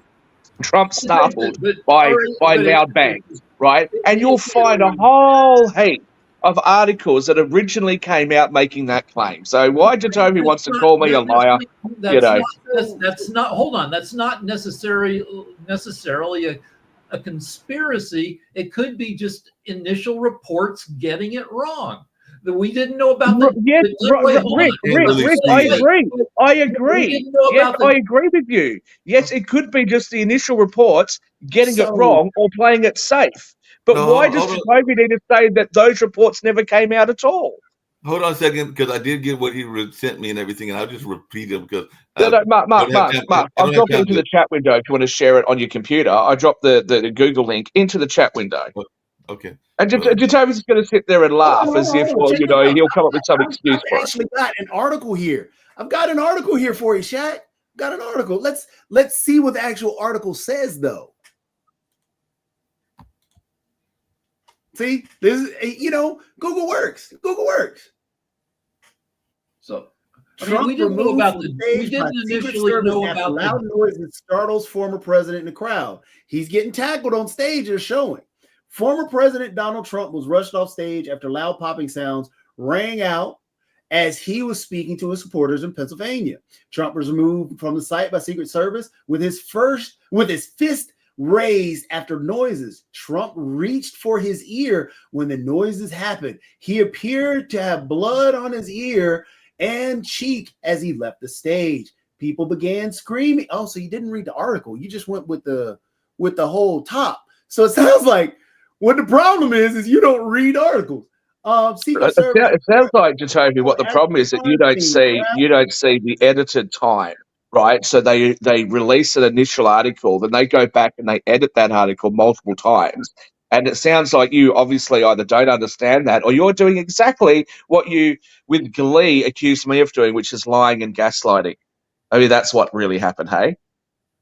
Trump startled by loud bangs, right? And you'll find a whole heap of articles that originally came out making that claim. So why Jacoby wants to call me a liar, That's not, hold on, that's not necessarily a conspiracy. It could be just initial reports getting it wrong. That we didn't know about the. Yes, Rick, I agree. Yes, I agree with you. Yes, it could be just the initial reports getting it wrong or playing it safe. But why does Jacoby need to say that those reports never came out at all? Hold on a second, because I did get what he sent me and everything, and I'll just repeat it because. Mark, I'll drop it into the chat window if you want to share it on your computer. I dropped the Google link into the chat window. Okay. And Jacoby's just going to sit there and laugh as if, he'll come up with some excuse for it. I've actually got an article here. I've got an article here for you, Shaq. Got an article. Let's see what the actual article says, though. See, this is, Google works. Google works. So, Trump we didn't know about the. We didn't initially know about loud noise that startles former president in the crowd. He's getting tackled on stage. They're showing. Former President Donald Trump was rushed off stage after loud popping sounds rang out as he was speaking to his supporters in Pennsylvania. Trump was removed from the site by Secret Service with his fist raised after noises. Trump reached for his ear when the noises happened. He appeared to have blood on his ear and cheek as he left the stage. People began screaming. Oh, so you didn't read the article. You just went with the whole top. So it sounds like what the problem is you don't read articles. It sounds like, Jacoby, what the problem is that you don't see the edited time, right? So they release an initial article, then they go back and they edit that article multiple times. And it sounds like you obviously either don't understand that or you're doing exactly what you, with glee, accused me of doing, which is lying and gaslighting. I mean, that's what really happened, hey?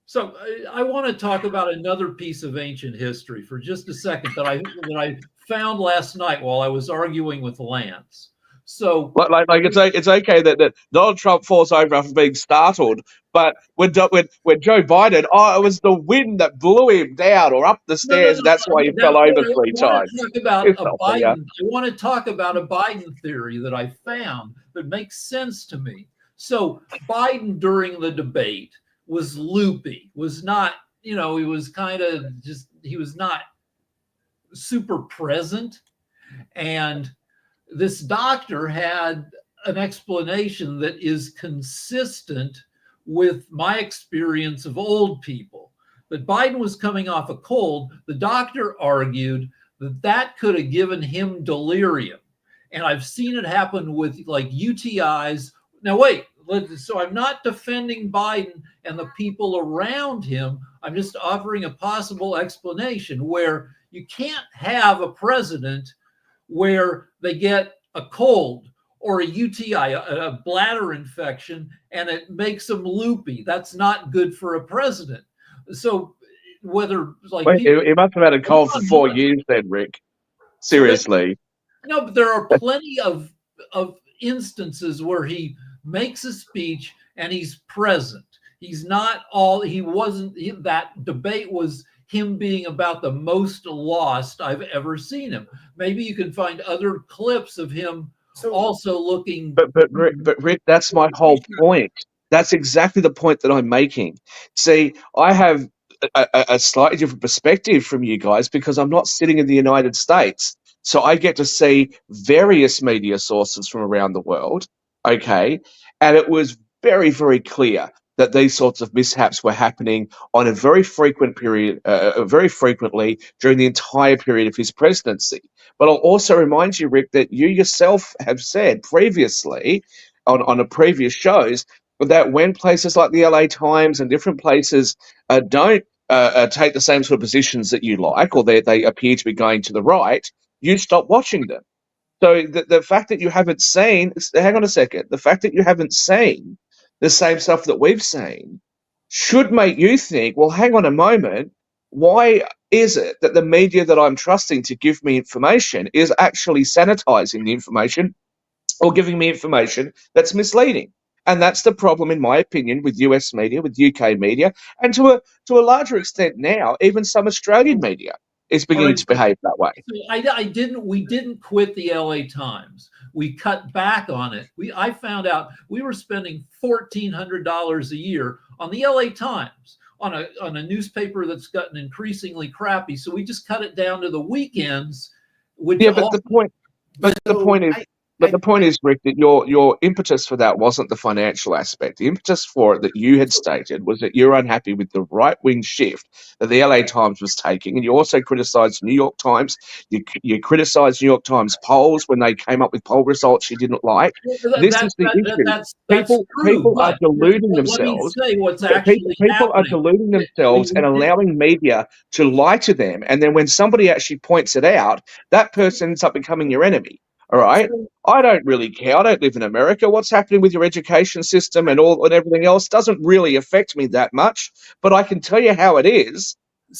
So I want to talk about another piece of ancient history for just a second that I found last night while I was arguing with Lance. So, it's okay that Donald Trump falls over after being startled, but when Joe Biden, it was the wind that blew him down or up the stairs. That's why he fell over 3 times. I want to talk about a Biden theory that I found that makes sense to me. So Biden during the debate was loopy, was not, he was kind of he was not super present. And this doctor had an explanation that is consistent with my experience of old people. But Biden was coming off a cold. The doctor argued that could have given him delirium. And I've seen it happen with like UTIs. Now, wait. So I'm not defending Biden and the people around him. I'm just offering a possible explanation where you can't have a president where they get a cold or a UTI, a bladder infection, and it makes them loopy. That's not good for a president. So whether like Wait, people, it must have had a cold for Hold on, 4 hold on. years then, Rick. Seriously. No, but there are plenty of instances where he makes a speech and he's present. He's not all. He wasn't. That debate was him being about the most lost I've ever seen him. Maybe you can find other clips of him also looking. But Rick, that's my whole point. That's exactly the point that I'm making. See, I have a slightly different perspective from you guys because I'm not sitting in the United States. So I get to see various media sources from around the world, okay? And it was very, very clear that these sorts of mishaps were happening on a very frequent period, very frequently during the entire period of his presidency. But I'll also remind you, Rick, that you yourself have said previously on a previous shows that when places like the LA Times and different places don't take the same sort of positions that you like, or they appear to be going to the right, you stop watching them. So the fact that you haven't seen, hang on a second, the fact that you haven't seen the same stuff that we've seen should make you think, well, hang on a moment, why is it that the media that I'm trusting to give me information is actually sanitizing the information or giving me information that's misleading? And that's the problem, in my opinion, with US media, with UK media, and to a larger extent now, even some Australian media is beginning to behave that way. We didn't quit the LA Times. We cut back on it. I found out we were spending $1,400 a year on the LA Times, on a newspaper that's gotten increasingly crappy. So we just cut it down to the weekends. The point is, Rick, that your impetus for that wasn't the financial aspect. The impetus for it that you had stated was that you're unhappy with the right-wing shift that the LA Times was taking, and you also criticised New York Times. You criticised New York Times polls when they came up with poll results you didn't like. This is the issue. People are deluding themselves. People are deluding themselves and allowing media to lie to them, and then when somebody actually points it out, that person ends up becoming your enemy. All right. I don't really care. I don't live in America. What's happening with your education system and everything else doesn't really affect me that much. But I can tell you how it is.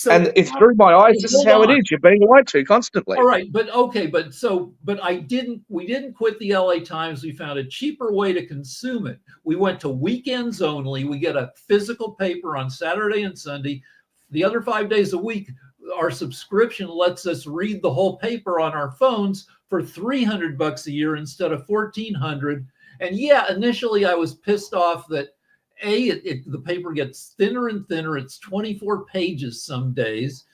And if through my eyes, this is how it is. You're being lied to constantly. All right, but we didn't quit the LA Times. We found a cheaper way to consume it. We went to weekends only. We get a physical paper on Saturday and Sunday. The other 5 days a week, our subscription lets us read the whole paper on our phones for $300 a year instead of $1,400. And yeah, initially I was pissed off that the paper gets thinner and thinner. It's 24 pages some days,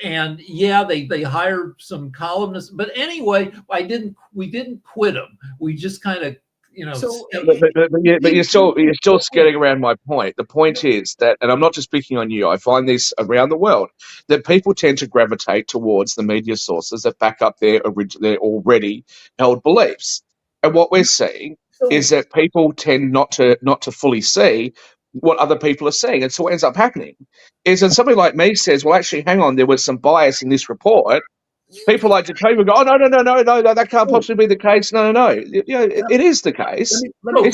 and yeah, they hired some columnists. But anyway, we didn't quit them. We just kind of. But you're still skirting around my point. The point is that, and I'm not just picking on you, I find this around the world, that people tend to gravitate towards the media sources that back up their already held beliefs. And what we're seeing is that people tend not to fully see what other people are seeing. And so what ends up happening is that somebody like me says, well, actually, hang on, there was some bias in this report. People like to tell you, go, oh, no, that can't possibly be the case. No. It is the case. Hold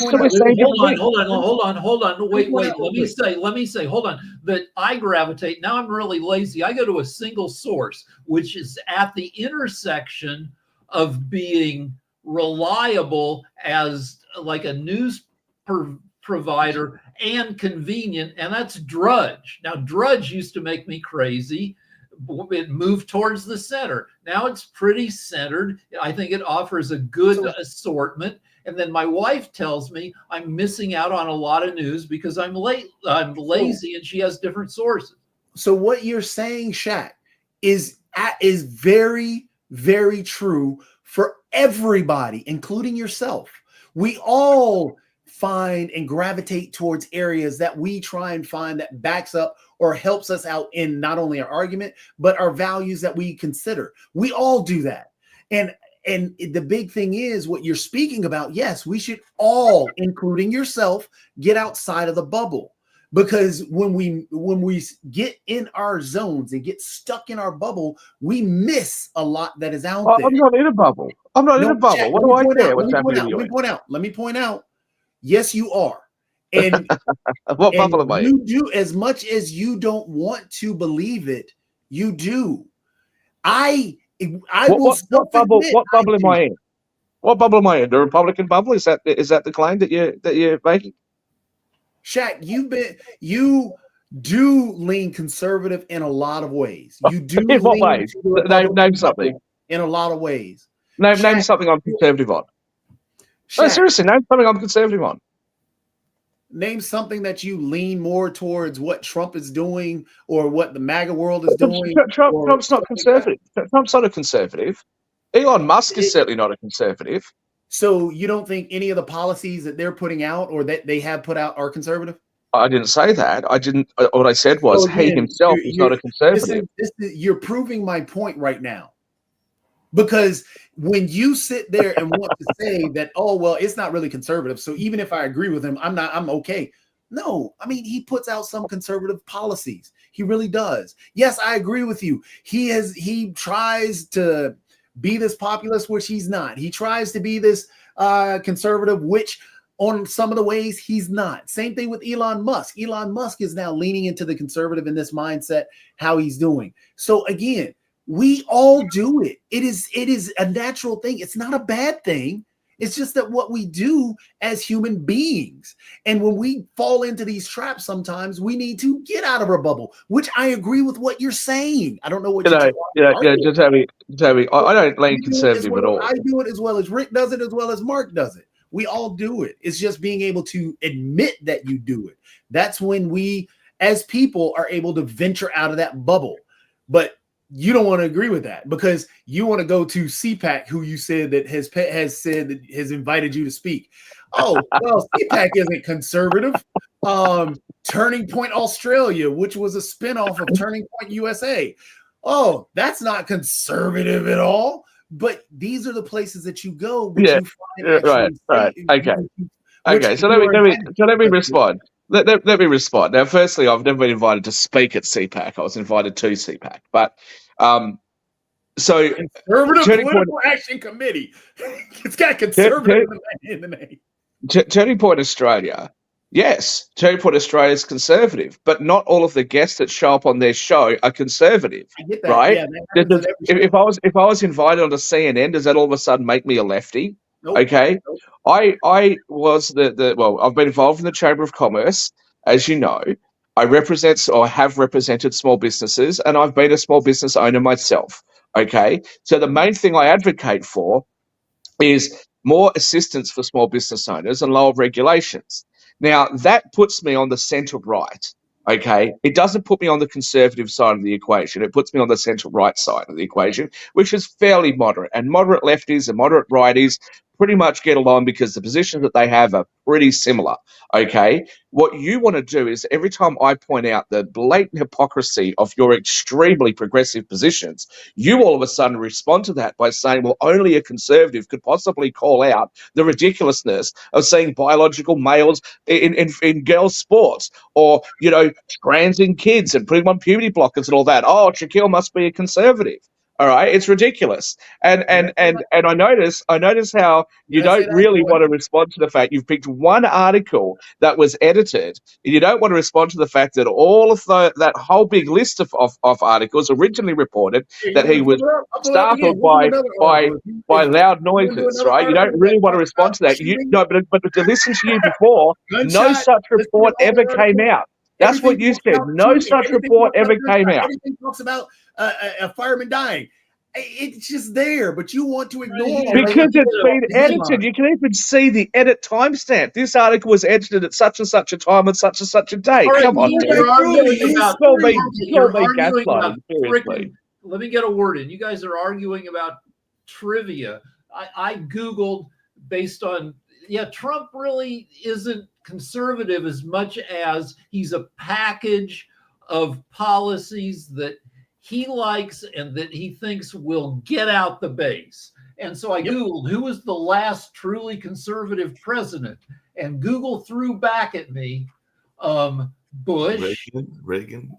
on. Wait. Let me say, hold on. That I gravitate. Now I'm really lazy. I go to a single source, which is at the intersection of being reliable as like a news provider and convenient, and that's Drudge. Now, Drudge used to make me crazy. It moved towards the center. Now it's pretty centered. I think it offers a good assortment. And then my wife tells me I'm missing out on a lot of news because I'm lazy, and she has different sources. So what you're saying, Shaq, is very, very true for everybody, including yourself. We all find and gravitate towards areas that we try and find that backs up or helps us out in not only our argument, but our values that we consider. We all do that. And the big thing is what you're speaking about. Yes, we should all, including yourself, get outside of the bubble. Because when we get in our zones and get stuck in our bubble, we miss a lot that is out there. I'm not in a bubble. What do I care what's happening to you? Let me point out. Yes, you are. And what bubble am I in? You do, as much as you don't want to believe it, you do. What bubble am I in? What bubble am I in? The Republican bubble? Is that the claim that you're making? Shaq, you do lean conservative in a lot of ways. You do. In what ways? Name something. In a lot of ways. Name something I'm conservative on. Shaq, No, seriously, name something I'm conservative on. Name something that you lean more towards what Trump is doing or what the MAGA world is doing. Trump's not conservative. Trump's not a conservative. Elon Musk is certainly not a conservative. So you don't think any of the policies that they're putting out or that they have put out are conservative? I didn't say that. I didn't. What I said was he himself is not a conservative. You're proving my point right now. Because when you sit there and want to say that, oh, well, it's not really conservative, so even if I agree with him, I'm okay. No, I mean, he puts out some conservative policies. He really does. Yes, I agree with you. He tries to be this populist, which he's not. He tries to be this conservative, which on some of the ways he's not. Same thing with Elon Musk. Elon Musk is now leaning into the conservative in this mindset, how he's doing. So again, we all do it. It is a natural thing. It's not a bad thing. It's just that what we do as human beings. And when we fall into these traps, sometimes we need to get out of our bubble, which I agree with what you're saying. I don't know what you're just tell me. I don't lean conservative at all. I do it as well as Rick does it, as well as Mark does it. We all do it. It's just being able to admit that you do it. That's when we, as people, are able to venture out of that bubble. But you don't want to agree with that because you want to go to CPAC, who you said that has said that has invited you to speak. Oh, well, CPAC isn't conservative. Turning Point Australia, which was a spinoff of Turning Point USA. Oh, that's not conservative at all. But these are the places that you go. Yeah, right. Okay. So let me respond. Let me respond. Now, firstly, I've never been invited to speak at CPAC. I was invited to CPAC, but so Conservative Political Action Committee. It's got conservative in the name. Turning Point Australia. Yes, Turning Point Australia is conservative, but not all of the guests that show up on their show are conservative. I get that. Right? Yeah, if I was invited onto CNN, does that all of a sudden make me a lefty? Nope. Okay. Nope. I was I've been involved in the Chamber of Commerce, as you know. I represent or have represented small businesses, and I've been a small business owner myself. Okay. So the main thing I advocate for is more assistance for small business owners and lower regulations. Now, that puts me on the centre right, okay? It doesn't put me on the conservative side of the equation. It puts me on the centre right side of the equation, which is fairly moderate. And moderate lefties and moderate righties pretty much get along because the positions that they have are pretty similar, okay? What you want to do is every time I point out the blatant hypocrisy of your extremely progressive positions, you all of a sudden respond to that by saying, well, only a conservative could possibly call out the ridiculousness of seeing biological males in girls' sports or, trans in kids and putting them on puberty blockers and all that. Oh, Shaquille must be a conservative. All right, it's ridiculous, and I notice how you don't really want to respond to the fact you've picked one article that was edited, and you don't want to respond to the fact that all of that whole big list of articles originally reported that he was startled by loud noises. Right? You don't really want to respond to that. But to listen to you before, no such report ever came out. That's what you said. No such report ever came out. Everything talks about a fireman dying. It's just there, but you want to ignore it. Because it's been edited. You can even see the edit timestamp. This article was edited at such and such a time on such and such a date. Come on, let me get a word in. You guys are arguing about trivia. I Googled based on, Trump really isn't conservative as much as he's a package of policies that he likes and that he thinks will get out the base. And so I Googled who was the last truly conservative president, and Google threw back at me Bush, Reagan,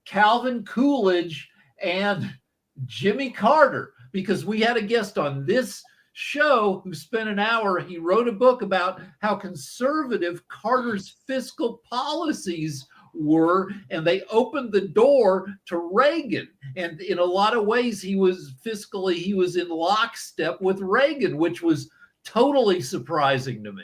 Calvin Coolidge, and Jimmy Carter, because we had a guest on this show, who spent an hour, he wrote a book about how conservative Carter's fiscal policies were, and they opened the door to Reagan. And in a lot of ways, he was in lockstep with Reagan, which was totally surprising to me.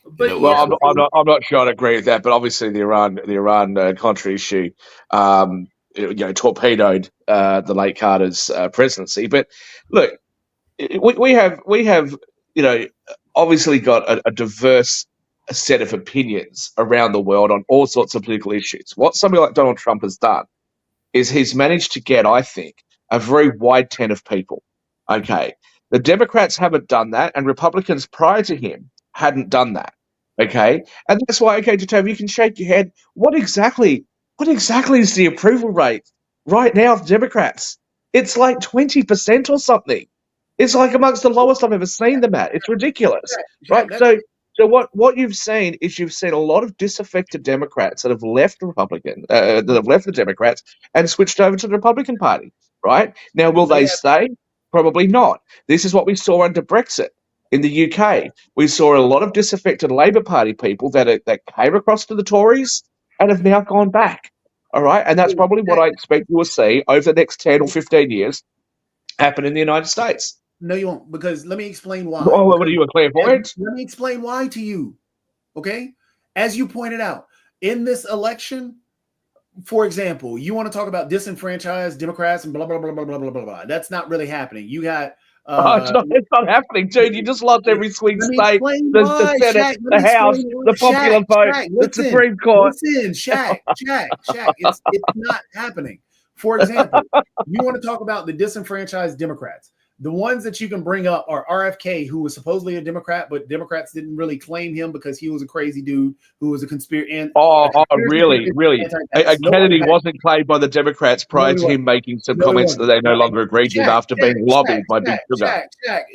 But well, I'm not sure I'd agree with that, but obviously the Iran Contra issue, torpedoed the late Carter's presidency. But look, we have obviously got a diverse set of opinions around the world on all sorts of political issues. What somebody like Donald Trump has done is he's managed to get, I think, a very wide tent of people. Okay, the Democrats haven't done that, and Republicans prior to him hadn't done that. Okay, and that's why, Jatov, you can shake your head. What exactly is the approval rate right now of Democrats? It's like 20% or something. It's like amongst the lowest I've ever seen them at. It's ridiculous, right? So what you've seen is a lot of disaffected Democrats that have left the Democrats and switched over to the Republican Party, right? Now, will they stay? Probably not. This is what we saw under Brexit. In the UK, we saw a lot of disaffected Labour Party people that came across to the Tories and have now gone back. All right, and that's probably what I expect you will see over the next 10 or 15 years happen in the United States. No, you won't, because let me explain why. Oh, what are you, a clairvoyant? Let me explain why to you. Okay, as you pointed out, in this election, for example, you want to talk about disenfranchised Democrats and blah blah blah blah blah blah blah. That's not really happening. You got. It's not happening, dude. You just lost every swing state, the Senate, Shaq, the House, the popular vote, the Supreme Court. Listen, Shaq, it's not happening. For example, you want to talk about the disenfranchised Democrats. The ones that you can bring up are RFK, who was supposedly a Democrat, but Democrats didn't really claim him because he was a crazy dude who was a conspiracy. Really? Kennedy wasn't claimed by the Democrats prior to him making some comments that they no longer agreed with after being lobbied by Big Sugar.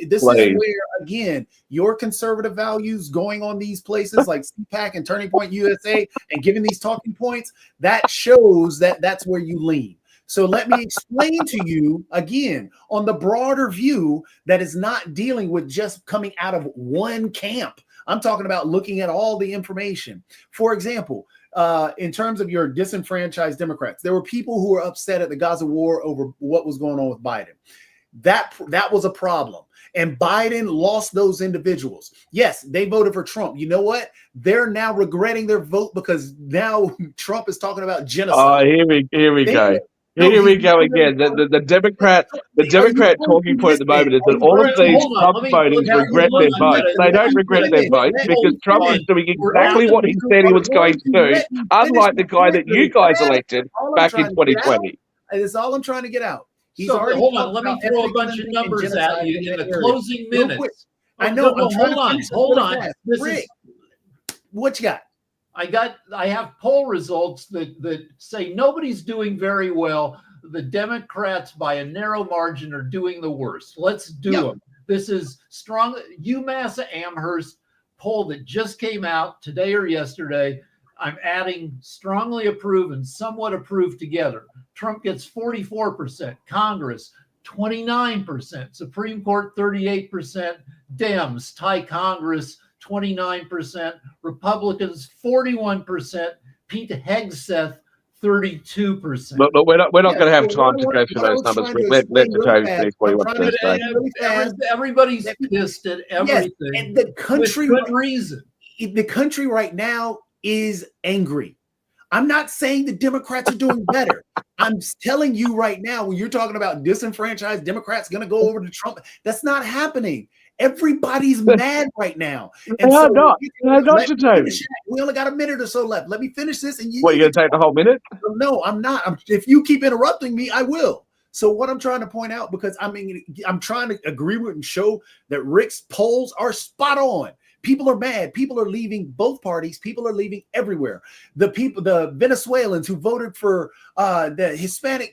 This is where, again, your conservative values going on these places like CPAC and Turning Point USA and giving these talking points, that shows that that's where you lean. So let me explain to you again on the broader view that is not dealing with just coming out of one camp. I'm talking about looking at all the information. For example, in terms of your disenfranchised Democrats, there were people who were upset at the Gaza war over what was going on with Biden. That was a problem. And Biden lost those individuals. Yes, they voted for Trump. You know what? They're now regretting their vote because now Trump is talking about genocide. Here we go. Here we go again. The Democrat talking point at the moment is that all of these Trump voters regret their votes. They don't regret their votes because Trump is doing exactly what he said he was going to do, unlike the guy that you guys elected back in 2020. That's all I'm trying to get out. Hold on. Let me throw a bunch of numbers at you in the closing minutes. I know. Hold on. Rick, what you got? I have poll results that say nobody's doing very well. The Democrats, by a narrow margin, are doing the worst. Let's do them. This is strong. UMass Amherst poll that just came out today or yesterday. I'm adding strongly approve and somewhat approve together. Trump gets 44%, Congress 29%, Supreme Court 38%, Dems tie Congress 29%, Republicans 41%, Pete Hegseth 32%. But we're not going to have time to go through those numbers. Let Jatov finish what he wants to say. Everybody's pissed at everything. Yes, and the country, with good reason. The country right now is angry. I'm not saying the Democrats are doing better. I'm telling you right now, when you're talking about disenfranchised Democrats going to go over to Trump, that's not happening. Everybody's mad right now. And I'm not Jatov. We only got a minute or so left. Let me finish this. And you're going to take the whole minute? No, I'm not. If you keep interrupting me, I will. So what I'm trying to point out, because I'm trying to agree with and show that Rick's polls are spot on. People are mad. People are leaving both parties. People are leaving everywhere. The Venezuelans who voted for the Hispanics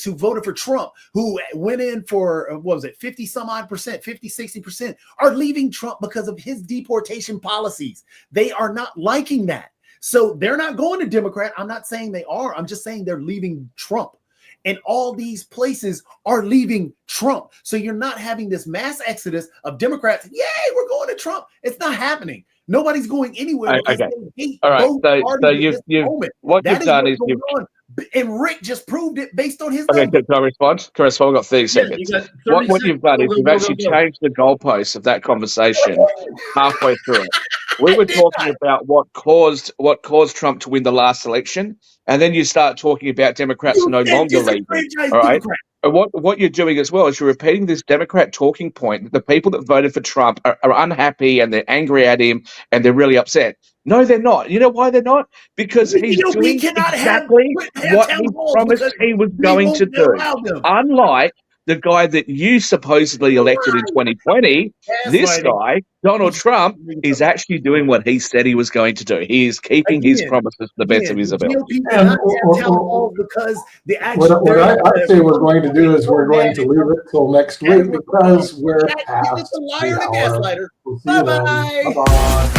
who voted for Trump, who went in for, 50 some odd percent, 50, 60%, are leaving Trump because of his deportation policies. They are not liking that. So they're not going to Democrat. I'm not saying they are. I'm just saying they're leaving Trump. and all these places are leaving Trump. So you're not having this mass exodus of Democrats. Yay, we're going to Trump. It's not happening. Nobody's going anywhere. Okay. They hate All right. both So parties at this moment. what That you've done is what's you've. going on. And Rick just proved it based on his Okay, numbers. can I respond? Can I respond? I've got 30 Yeah, seconds. you got 30 What seconds. you've done is Go, you've go, actually go, go. changed the goalposts of that conversation halfway through it. We were talking about what caused Trump to win the last election, and then you start talking about Democrats are no longer leaving. All right. And what you're doing as well is you're repeating this Democrat talking point that the people that voted for Trump are unhappy and they're angry at him and they're really upset. No, they're not. You know why they're not? Because he's doing exactly what he promised he was going to do. Unlike the guy that you supposedly elected in 2020, this guy, Donald Trump, is actually doing what he said he was going to do. He is keeping his promises to the best of his ability. Because the what I say we're going to do is we're going to leave it till next week because we're past the hour. We'll see you then. Bye-bye.